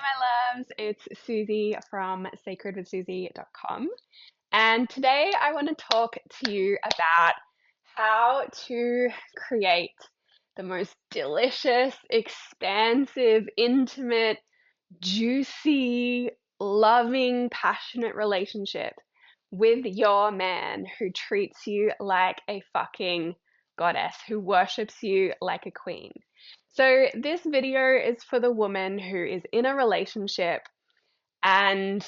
my loves. It's Susie from sacredwithsusie.com. And today I want to talk to you about how to create the most delicious, expansive, intimate, juicy, loving, passionate relationship with your man who treats you like a fucking goddess, who worships you like a queen. So, this video is for the woman who is in a relationship and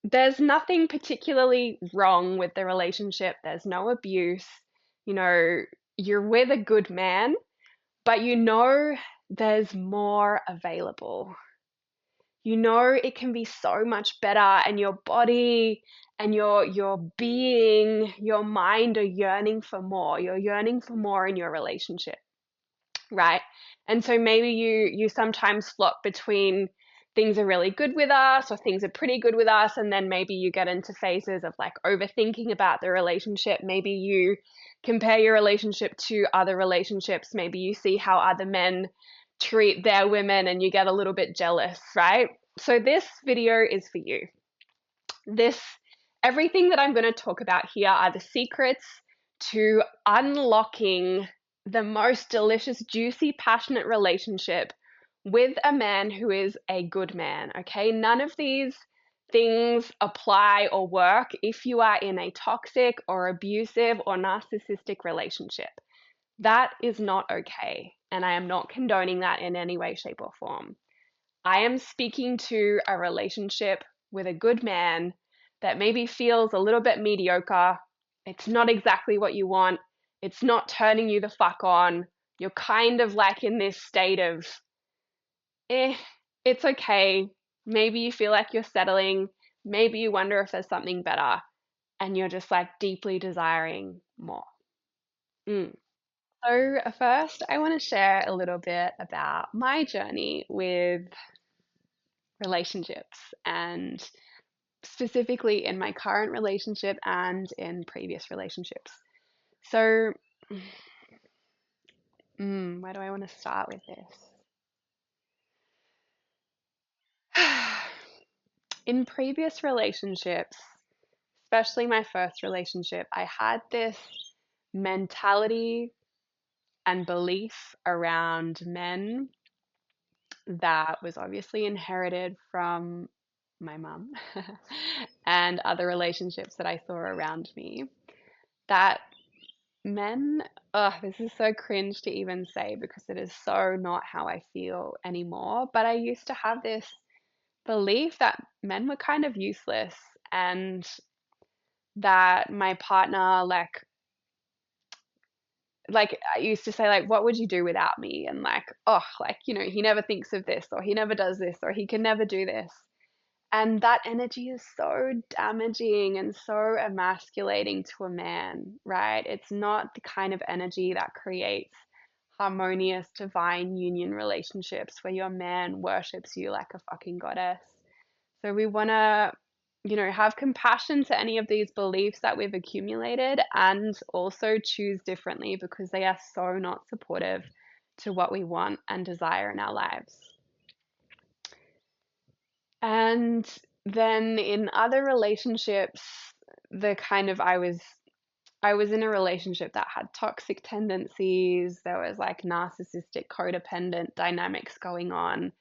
there's nothing particularly wrong with the relationship, there's no abuse, you know, you're with a good man, but you know there's more available. You know it can be so much better, and your body and your being, your mind are yearning for more. You're yearning for more in your relationship, right? And so maybe you sometimes flop between things are really good with us or things are pretty good with us, and then maybe you get into phases of like overthinking about the relationship. Maybe you compare your relationship to other relationships. Maybe you see how other men treat their women and you get a little bit jealous, right? So this video is for you. This Everything that I'm going to talk about here are the secrets to unlocking the most delicious, juicy, passionate relationship with a man who is a good man, okay? None of these things apply or work if you are in a toxic or abusive or narcissistic relationship. That is not okay, and I am not condoning that in any way, shape, or form. I am speaking to a relationship with a good man that maybe feels a little bit mediocre. It's not exactly what you want. It's not turning you the fuck on. You're kind of like in this state of, eh, it's okay. Maybe you feel like you're settling. Maybe you wonder if there's something better. And you're just like deeply desiring more. Mm. So, first, I want to share a little bit about my journey with relationships, and specifically in my current relationship and in previous relationships. So, where do I want to start with this? In previous relationships, especially my first relationship, I had this mentality and belief around men that was obviously inherited from my mum and other relationships that I saw around me, that men, this is so cringe to even say because it is so not how I feel anymore, but I used to have this belief that men were kind of useless, and that my partner, like I used to say, like, what would you do without me? And like, oh, like, he never thinks of this, or he never does this, or he can never do this. And that energy is so damaging and so emasculating to a man, right? It's not the kind of energy that creates harmonious, divine union relationships where your man worships you like a fucking goddess. So we want to, have compassion to any of these beliefs that we've accumulated, and also choose differently because they are so not supportive to what we want and desire in our lives. And then in other relationships, the kind of I was in a relationship that had toxic tendencies. There was like narcissistic codependent dynamics going on.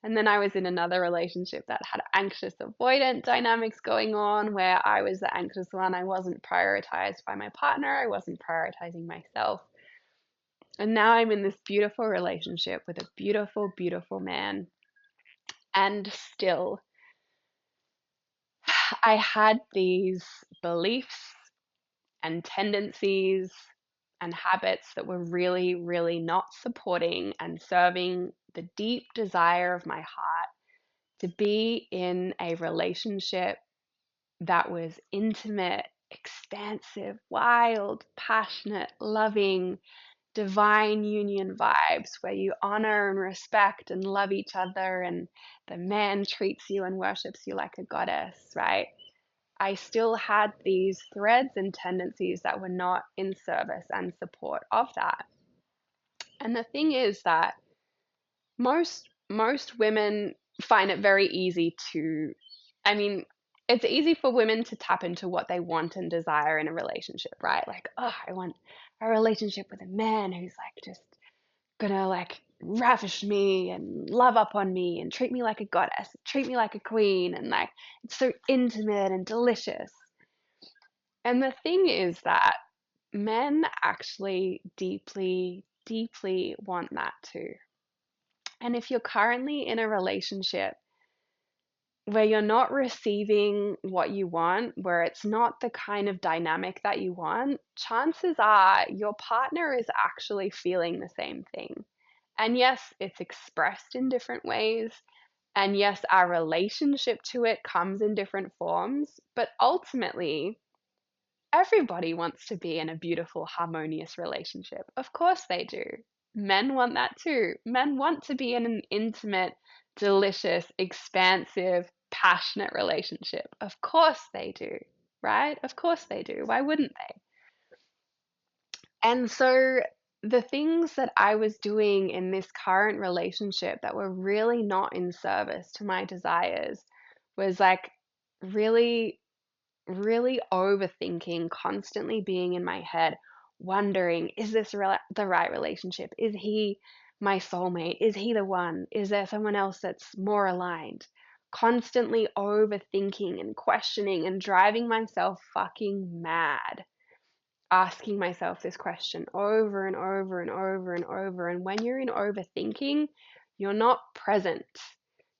And then I was in another relationship that had anxious avoidant dynamics going on, where I was the anxious one. I wasn't prioritized by my partner. I wasn't prioritizing myself. And now I'm in this beautiful relationship with a beautiful, beautiful man. And still, I had these beliefs and tendencies and habits that were really, really not supporting and serving the deep desire of my heart to be in a relationship that was intimate, expansive, wild, passionate, loving, divine union vibes where you honor and respect and love each other, and the man treats you and worships you like a goddess, right? I still had these threads and tendencies that were not in service and support of that. And the thing is that most women find it very easy to, I mean, it's easy for women to tap into what they want and desire in a relationship, right? Like, oh, I want a relationship with a man who's like just gonna like ravish me and love up on me and treat me like a goddess, treat me like a queen, and like it's so intimate and delicious. And the thing is that men actually deeply, deeply want that too. And if you're currently in a relationship where you're not receiving what you want, where it's not the kind of dynamic that you want, chances are your partner is actually feeling the same thing. And yes, it's expressed in different ways. And yes, our relationship to it comes in different forms. But ultimately, everybody wants to be in a beautiful, harmonious relationship. Of course they do. Men want that too. Men want to be in an intimate, delicious, expansive, passionate relationship. Of course they do, right? Of course they do. Why wouldn't they? And so the things that I was doing in this current relationship that were really not in service to my desires was like really really overthinking, constantly being in my head, wondering, is this the right relationship? Is he my soulmate? Is he the one? Is there someone else that's more aligned? Constantly overthinking and questioning and driving myself fucking mad, asking myself this question over and over and over and over. And when you're in overthinking, you're not present.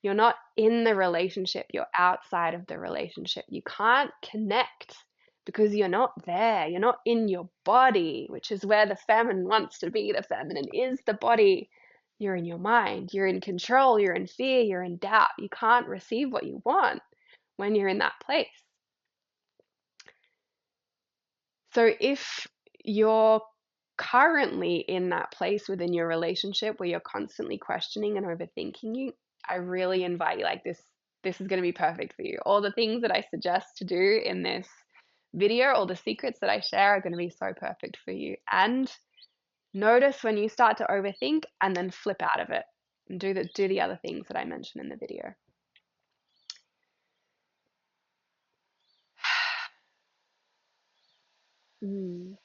You're not in the relationship. You're outside of the relationship. You can't connect because you're not there. You're not in your body, which is where the feminine wants to be. The feminine is the body. You're in your mind. You're in control. You're in fear. You're in doubt. You can't receive what you want when you're in that place. So if you're currently in that place within your relationship where you're constantly questioning and overthinking you, I really invite you, like this is going to be perfect for you. All the things that I suggest to do in this video, all the secrets that I share are going to be so perfect for you. And notice when you start to overthink and then flip out of it and do the other things that I mentioned in the video. Mm.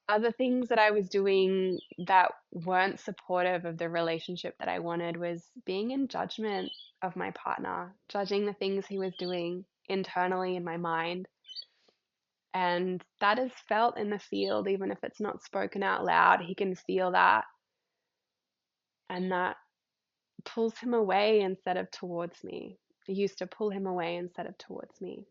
Other things that I was doing that weren't supportive of the relationship that I wanted was being in judgment of my partner, judging the things he was doing internally in my mind. And that is felt in the field, even if it's not spoken out loud. He can feel that, and that pulls him away instead of towards me. It used to pull him away instead of towards me.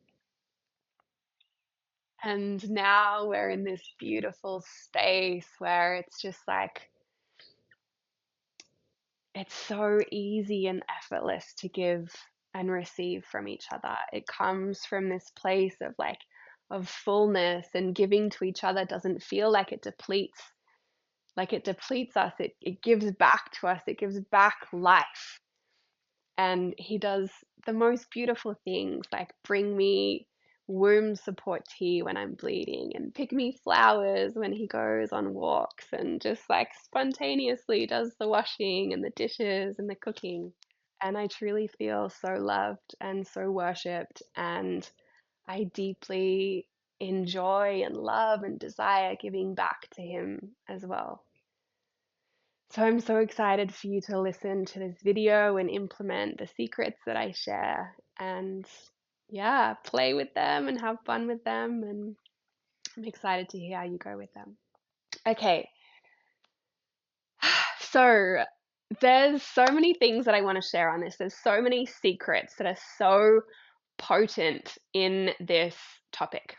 And now we're in this beautiful space where it's just like, it's so easy and effortless to give and receive from each other. It comes from this place of like of fullness, and giving to each other doesn't feel like it depletes us. It gives back to us. It gives back life. And he does the most beautiful things like bring me womb support tea when I'm bleeding and pick me flowers when he goes on walks, and just like spontaneously does the washing and the dishes and the cooking. And I truly feel so loved and so worshipped, and I deeply enjoy and love and desire giving back to him as well. So I'm so excited for you to listen to this video and implement the secrets that I share, and yeah, play with them and have fun with them. And I'm excited to hear how you go with them. Okay, so there's so many things that I want to share on this. There's so many secrets that are so potent in this topic.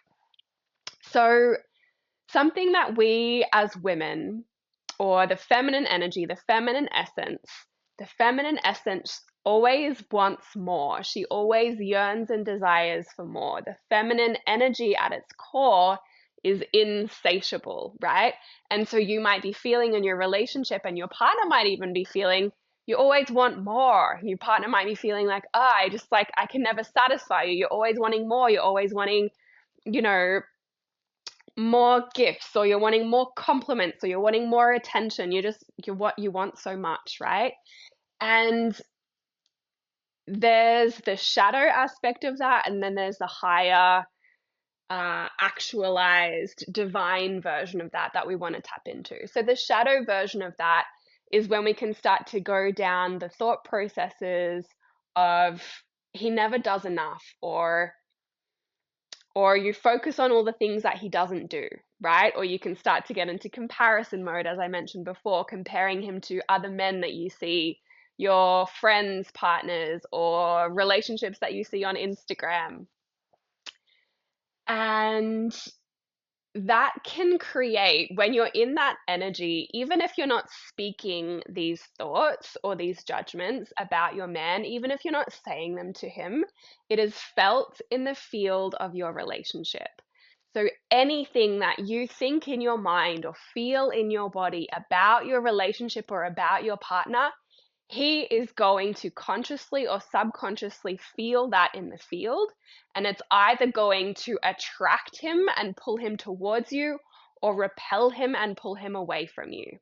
So, something that we as women, or the feminine essence always wants more. She always yearns and desires for more. The feminine energy at its core is insatiable, right? And so you might be feeling in your relationship, and your partner might even be feeling, you always want more. Your partner might be feeling like, oh, I can never satisfy you. You're always wanting more. You're always wanting, you know, more gifts, or you're wanting more compliments, or you're wanting more attention. You want so much, right? And there's the shadow aspect of that, and then there's the higher, actualized divine version of that we want to tap into. So the shadow version of that is when we can start to go down the thought processes of he never does enough, or you focus on all the things that he doesn't do, right? Or you can start to get into comparison mode, as I mentioned before, comparing him to other men that you see, your friends, partners, or relationships that you see on Instagram. And that can create, when you're in that energy, even if you're not speaking these thoughts or these judgments about your man, even if you're not saying them to him, it is felt in the field of your relationship. So anything that you think in your mind or feel in your body about your relationship or about your partner, he is going to consciously or subconsciously feel that in the field, and it's either going to attract him and pull him towards you, or repel him and pull him away from you,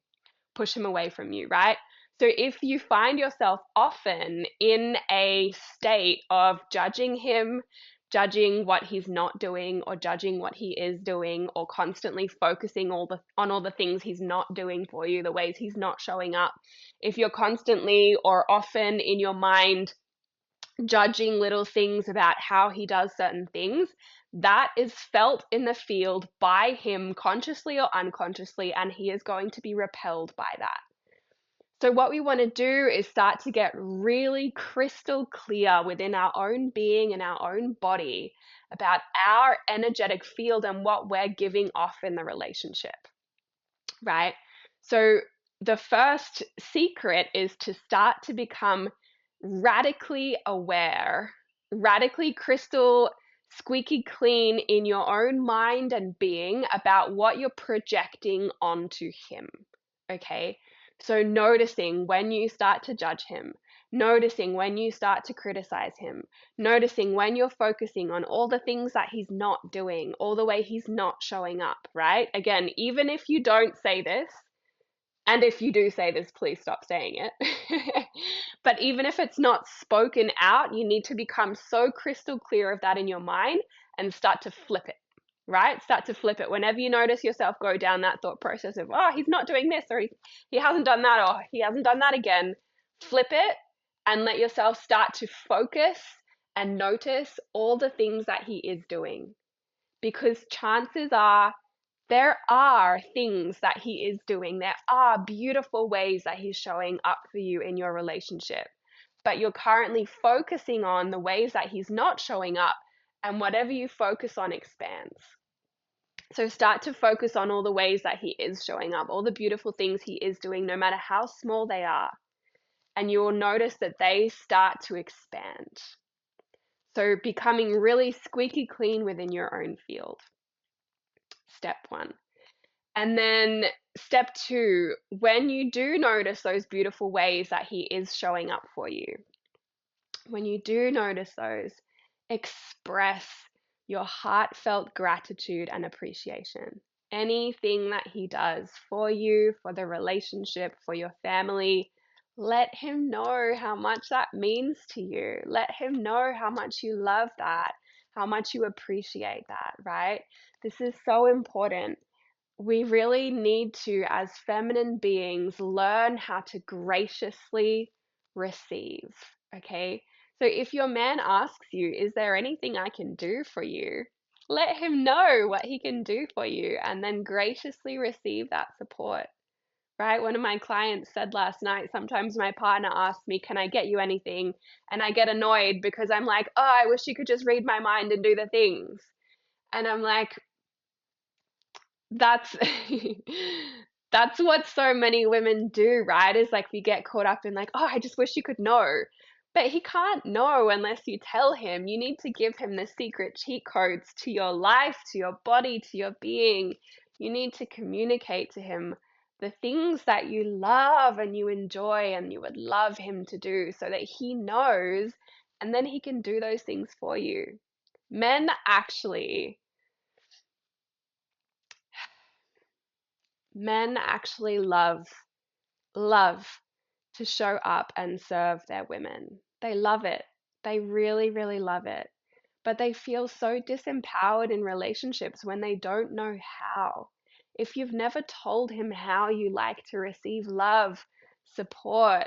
push him away from you, right? So if you find yourself often in a state of judging him, judging what he's not doing, or judging what he is doing, or constantly focusing on all the things he's not doing for you, the ways he's not showing up, if you're constantly or often in your mind judging little things about how he does certain things, that is felt in the field by him consciously or unconsciously, and he is going to be repelled by that. So what we want to do is start to get really crystal clear within our own being and our own body about our energetic field and what we're giving off in the relationship, right? So the first secret is to start to become radically aware, radically crystal, squeaky clean in your own mind and being about what you're projecting onto him. Okay? So noticing when you start to judge him, noticing when you start to criticize him, noticing when you're focusing on all the things that he's not doing, all the way he's not showing up, right? Again, even if you don't say this, and if you do say this, please stop saying it. But even if it's not spoken out, you need to become so crystal clear of that in your mind and start to flip it, right? Start to flip it. Whenever you notice yourself go down that thought process of, oh, he's not doing this, or he hasn't done that, or he hasn't done that again, flip it and let yourself start to focus and notice all the things that he is doing. Because chances are there are things that he is doing. There are beautiful ways that he's showing up for you in your relationship. But you're currently focusing on the ways that he's not showing up, and whatever you focus on expands. So start to focus on all the ways that he is showing up, all the beautiful things he is doing, no matter how small they are. And you will notice that they start to expand. So becoming really squeaky clean within your own field. Step one. And then step two, when you do notice those beautiful ways that he is showing up for you, when you do notice those, express your heartfelt gratitude and appreciation. Anything that he does for you, for the relationship, for your family, let him know how much that means to you. Let him know how much you love that, how much you appreciate that, right? This is so important. We really need to, as feminine beings, learn how to graciously receive. Okay? So if your man asks you, is there anything I can do for you? Let him know what he can do for you and then graciously receive that support. Right? One of my clients said last night, sometimes my partner asks me, can I get you anything? And I get annoyed because I'm like, oh, I wish you could just read my mind and do the things. And I'm like, that's that's what so many women do, right? Is like we get caught up in like, oh, I just wish you could know. But he can't know unless you tell him. You need to give him the secret cheat codes to your life, to your body, to your being. You need to communicate to him the things that you love and you enjoy and you would love him to do so that he knows, and then he can do those things for you. Men actually Men actually love to show up and serve their women. They love it. They really, really love it. But they feel so disempowered in relationships when they don't know how. If you've never told him how you like to receive love, support,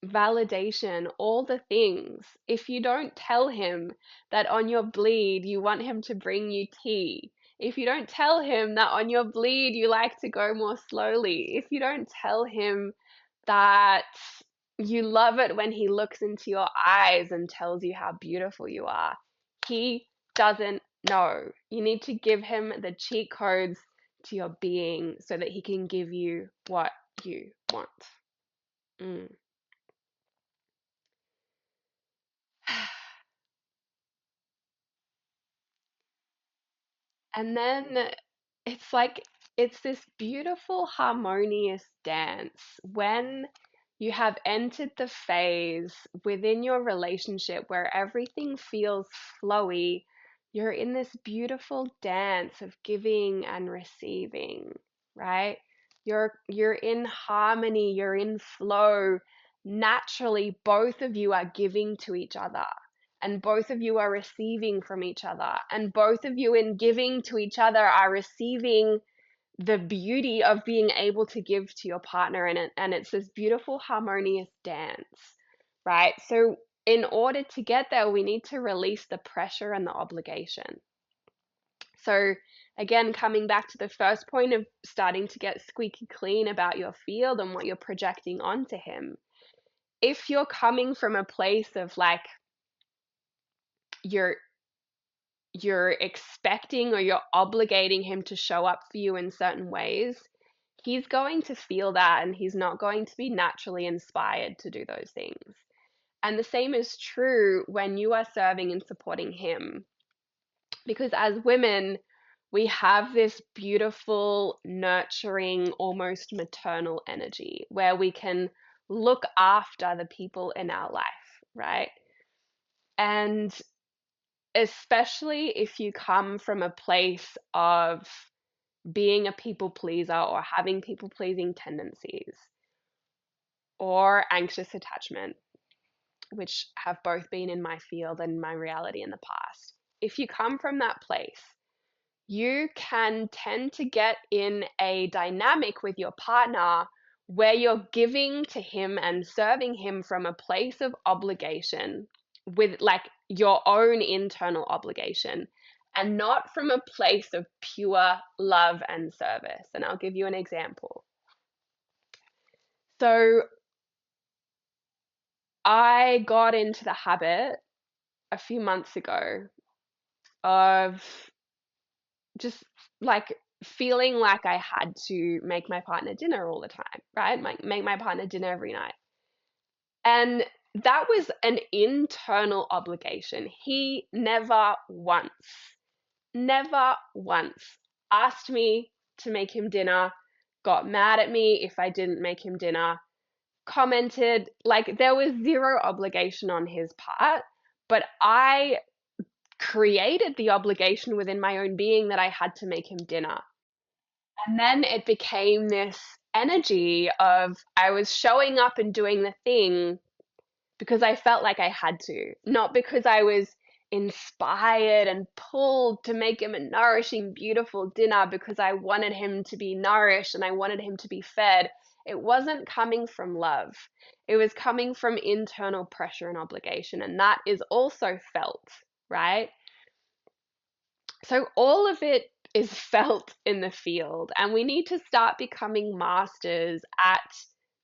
validation, all the things, if you don't tell him that on your bleed you want him to bring you tea, if you don't tell him that on your bleed you like to go more slowly, if you don't tell him that you love it when he looks into your eyes and tells you how beautiful you are, he doesn't know. You need to give him the cheat codes to your being so that he can give you what you want. Mm. And then it's like, it's this beautiful, harmonious dance when you have entered the phase within your relationship where everything feels flowy. You're in this beautiful dance of giving and receiving, right? You're in harmony, you're in flow. Naturally, both of you are giving to each other and both of you are receiving from each other, and both of you in giving to each other are receiving the beauty of being able to give to your partner, and it's this beautiful harmonious dance, right? So in order to get there, we need to release the pressure and the obligation. So again, coming back to the first point of starting to get squeaky clean about your field and what you're projecting onto him, if you're coming from a place of like you're you're expecting or you're obligating him to show up for you in certain ways, he's going to feel that and he's not going to be naturally inspired to do those things. And the same is true when you are serving and supporting him. Because as women, we have this beautiful, nurturing, almost maternal energy where we can look after the people in our life, right? And especially if you come from a place of being a people pleaser or having people pleasing tendencies or anxious attachment, which have both been in my field and my reality in the past. If you come from that place, you can tend to get in a dynamic with your partner where you're giving to him and serving him from a place of obligation, with like your own internal obligation, and not from a place of pure love and service. And I'll give you an example. So I got into the habit a few months ago of just like feeling like I had to make my partner dinner all the time, right? Make my partner dinner every night. And that was an internal obligation. He never once asked me to make him dinner, got mad at me if I didn't make him dinner, commented, like there was zero obligation on his part, but I created the obligation within my own being that I had to make him dinner. And then it became this energy of I was showing up and doing the thing because I felt like I had to, not because I was inspired and pulled to make him a nourishing, beautiful dinner because I wanted him to be nourished and I wanted him to be fed. It wasn't coming from love. It was coming from internal pressure and obligation, and that is also felt, right? So all of it is felt in the field, and we need to start becoming masters at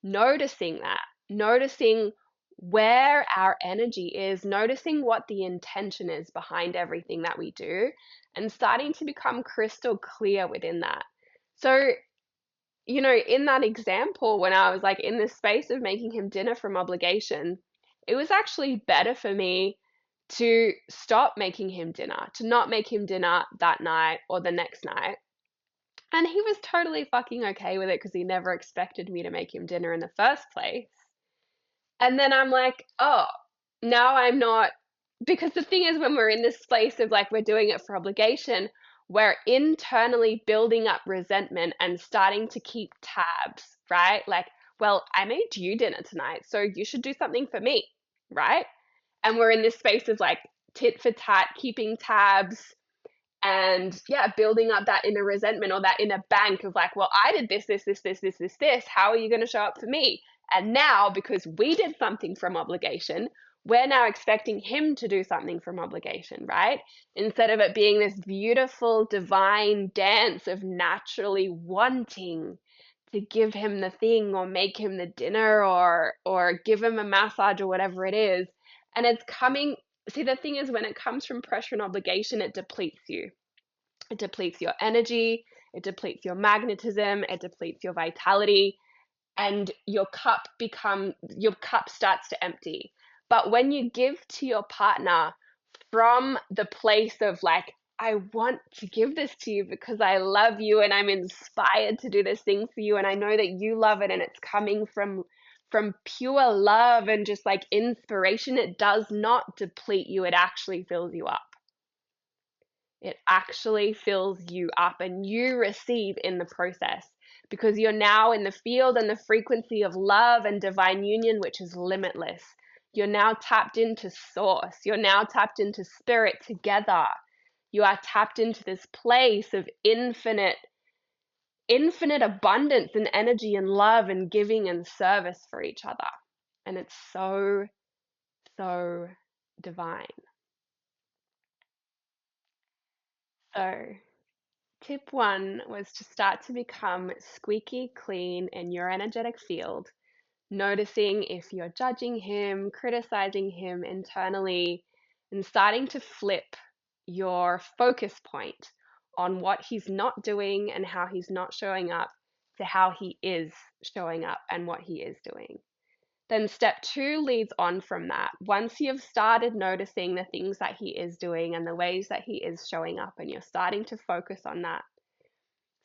noticing that, noticing where our energy is, noticing what the intention is behind everything that we do, and starting to become crystal clear within that. So, in that example, when I was like in this space of making him dinner from obligation, it was actually better for me to stop making him dinner, to not make him dinner that night or the next night. And he was totally fucking okay with it because he never expected me to make him dinner in the first place. And then I'm like, oh, now I'm not, because the thing is, when we're in this place of like we're doing it for obligation, we're internally building up resentment and starting to keep tabs, right? Like well, I made you dinner tonight, so you should do something for me, right? And we're in this space of like tit for tat, keeping tabs, and yeah, building up that inner resentment or that inner bank of like, well, I did this. How are you going to show up for me? And now, because we did something from obligation, we're now expecting him to do something from obligation, right? Instead of it being this beautiful divine dance of naturally wanting to give him the thing or make him the dinner or give him a massage or whatever it is. And it's coming. See, the thing is, when it comes from pressure and obligation, it depletes you. It depletes your energy, it depletes your magnetism, it depletes your vitality, and your cup starts to empty. But when you give to your partner from the place of like, I want to give this to you because I love you and I'm inspired to do this thing for you and I know that you love it and it's coming from pure love and just like inspiration, it does not deplete you, it actually fills you up. It actually fills you up and you receive in the process because you're now in the field and the frequency of love and divine union, which is limitless. You're now tapped into source. You're now tapped into spirit together. You are tapped into this place of infinite abundance and energy and love and giving and service for each other. And it's so, so divine. So tip one was to start to become squeaky clean in your energetic field, noticing if you're judging him, criticizing him internally, and starting to flip your focus point on what he's not doing and how he's not showing up to how he is showing up and what he is doing. Then step two leads on from that. Once you've started noticing the things that he is doing and the ways that he is showing up, and you're starting to focus on that,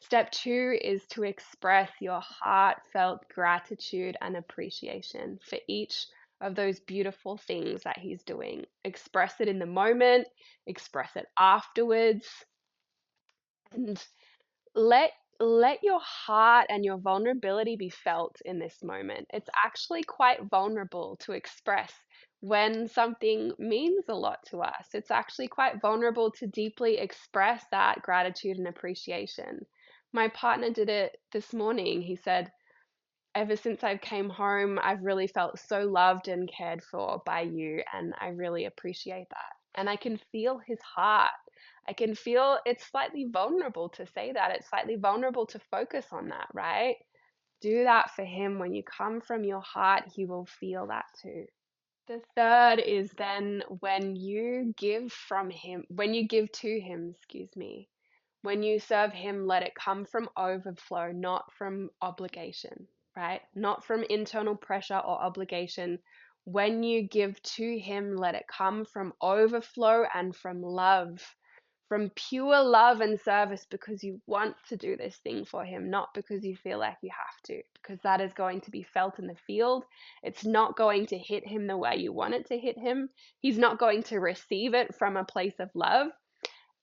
step two is to express your heartfelt gratitude and appreciation for each of those beautiful things that he's doing. Express it in the moment, express it afterwards, and let let your heart and your vulnerability be felt in this moment. It's actually quite vulnerable to express when something means a lot to us. It's actually quite vulnerable to deeply express that gratitude and appreciation. My partner did it this morning. He said, ever since I came home, I've really felt so loved and cared for by you, and I really appreciate that. And I can feel his heart. I can feel it's slightly vulnerable to say that. It's slightly vulnerable to focus on that, right? Do that for him. When you come from your heart, he will feel that too. The third is then when you give to him, excuse me, when you serve him, let it come from overflow, not from obligation, right? Not from internal pressure or obligation. When you give to him, let it come from overflow and from love, from pure love and service because you want to do this thing for him, not because you feel like you have to, because that is going to be felt in the field. It's not going to hit him the way you want it to hit him. He's not going to receive it from a place of love,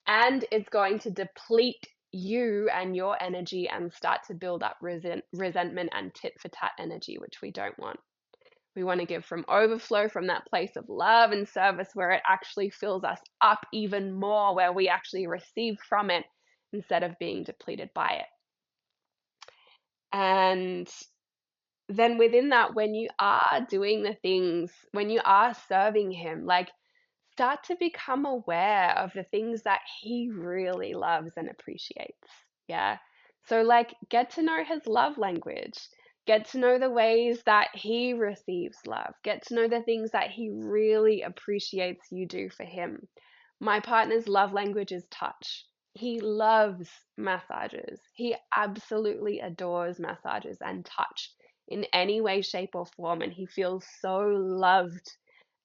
and it's going to deplete you and your energy and start to build up resentment and tit for tat energy, which we don't want. We want to give from overflow, from that place of love and service where it actually fills us up even more, where we actually receive from it instead of being depleted by it. And then within that, when you are doing the things, when you are serving him, like start to become aware of the things that he really loves and appreciates. Yeah. So, like, get to know his love language, get to know the ways that he receives love, get to know the things that he really appreciates you do for him. My partner's love language is touch. He loves massages. He absolutely adores massages and touch in any way, shape, or form. And he feels so loved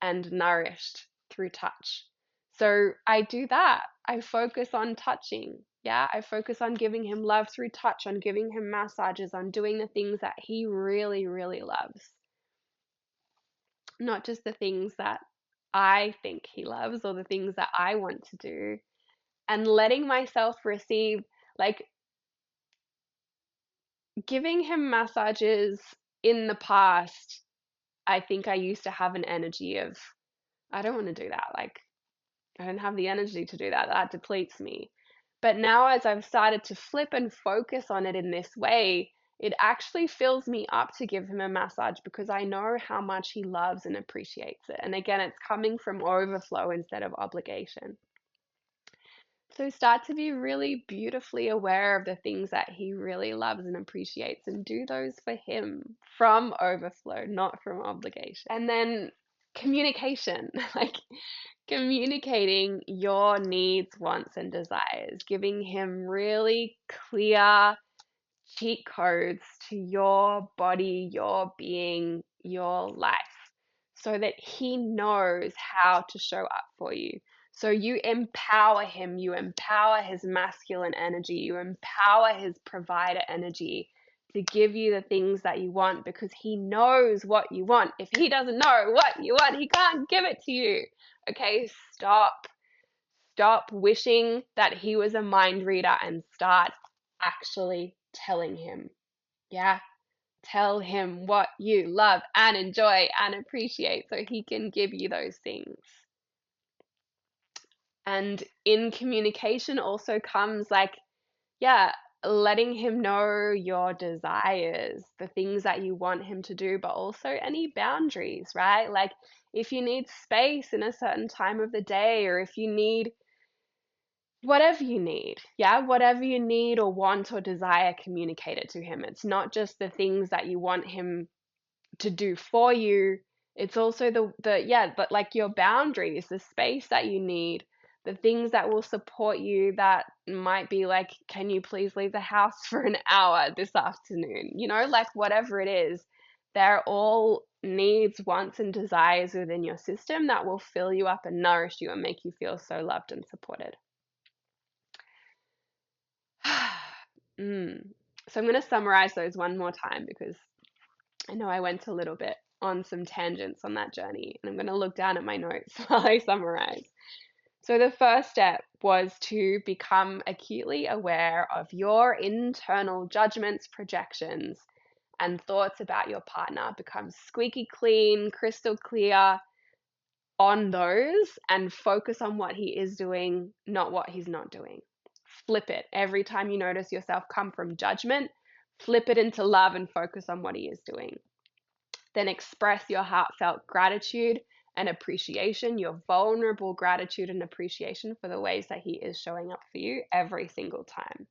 and nourished through touch. So I do that. I focus on touching. Yeah, I focus on giving him love through touch, on giving him massages, on doing the things that he really, really loves. Not just the things that I think he loves or the things that I want to do. And letting myself receive, like, giving him massages in the past, I think I used to have an energy of, I don't want to do that. Like, I don't have the energy to do that. That depletes me. But now, as I've started to flip and focus on it in this way, it actually fills me up to give him a massage because I know how much he loves and appreciates it. And again, it's coming from overflow instead of obligation. So start to be really beautifully aware of the things that he really loves and appreciates and do those for him from overflow, not from obligation. And then communication, like communicating your needs, wants, and desires, giving him really clear cheat codes to your body, your being, your life, so that he knows how to show up for you. So you empower him, you empower his masculine energy, you empower his provider energy to give you the things that you want because he knows what you want. If he doesn't know what you want, he can't give it to you. Okay, stop wishing that he was a mind reader and start actually telling him. Yeah, tell him what you love and enjoy and appreciate so he can give you those things. And in communication also comes like, yeah, letting him know your desires, the things that you want him to do, but also any boundaries, right? Like if you need space in a certain time of the day, or if you need whatever you need, yeah, whatever you need or want or desire, communicate it to him. It's not just the things that you want him to do for you. It's also but like your boundaries, the space that you need, the things that will support you that might be like, can you please leave the house for an hour this afternoon? You know, like whatever it is, they're all needs, wants, and desires within your system that will fill you up and nourish you and make you feel so loved and supported. So I'm going to summarize those one more time because I know I went a little bit on some tangents on that journey, and I'm going to look down at my notes while I summarize. So the first step was to become acutely aware of your internal judgments, projections, and thoughts about your partner. Become squeaky clean, crystal clear on those and focus on what he is doing, not what he's not doing. Flip it. Every time you notice yourself come from judgment, flip it into love and focus on what he is doing. Then express your heartfelt gratitude and appreciation, your vulnerable gratitude and appreciation for the ways that he is showing up for you every single time.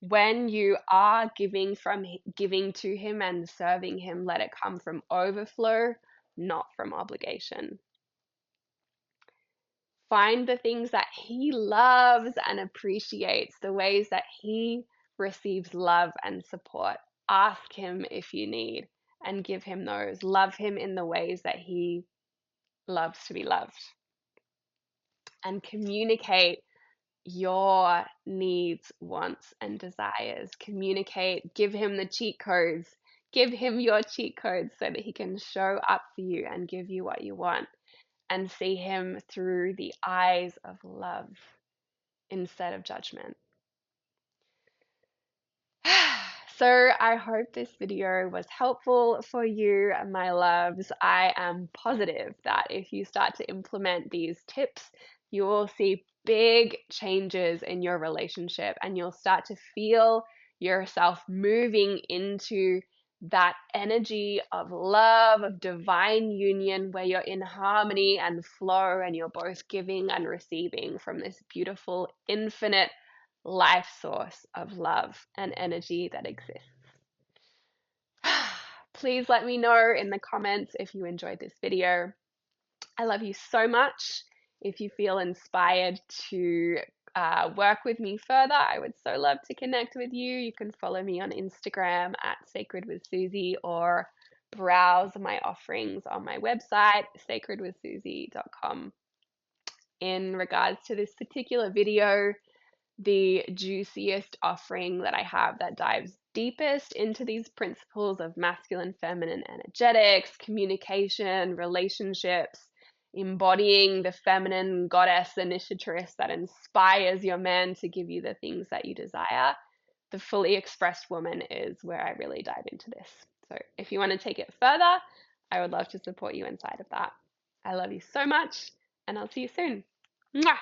When you are giving to him and serving him, let it come from overflow, not from obligation. Find the things that he loves and appreciates, the ways that he receives love and support. Ask him if you need and give him those. Love him in the ways that he loves to be loved. And communicate your needs, wants, and desires. Communicate, give him the cheat codes. Give him your cheat codes so that he can show up for you and give you what you want. And see him through the eyes of love instead of judgment. So I hope this video was helpful for you, my loves. I am positive that if you start to implement these tips, you will see big changes in your relationship and you'll start to feel yourself moving into that energy of love, of divine union, where you're in harmony and flow and you're both giving and receiving from this beautiful, infinite life source of love and energy that exists. Please let me know in the comments if you enjoyed this video. I love you so much. If you feel inspired to work with me further, I would so love to connect with you. You can follow me on Instagram at Sacred with Susie or browse my offerings on my website, sacredwithsusie.com. In regards to this particular video, the juiciest offering that I have that dives deepest into these principles of masculine, feminine energetics, communication, relationships, embodying the feminine goddess initiatrix that inspires your man to give you the things that you desire. The fully expressed woman is where I really dive into this. So if you want to take it further, I would love to support you inside of that. I love you so much, and I'll see you soon. Mwah!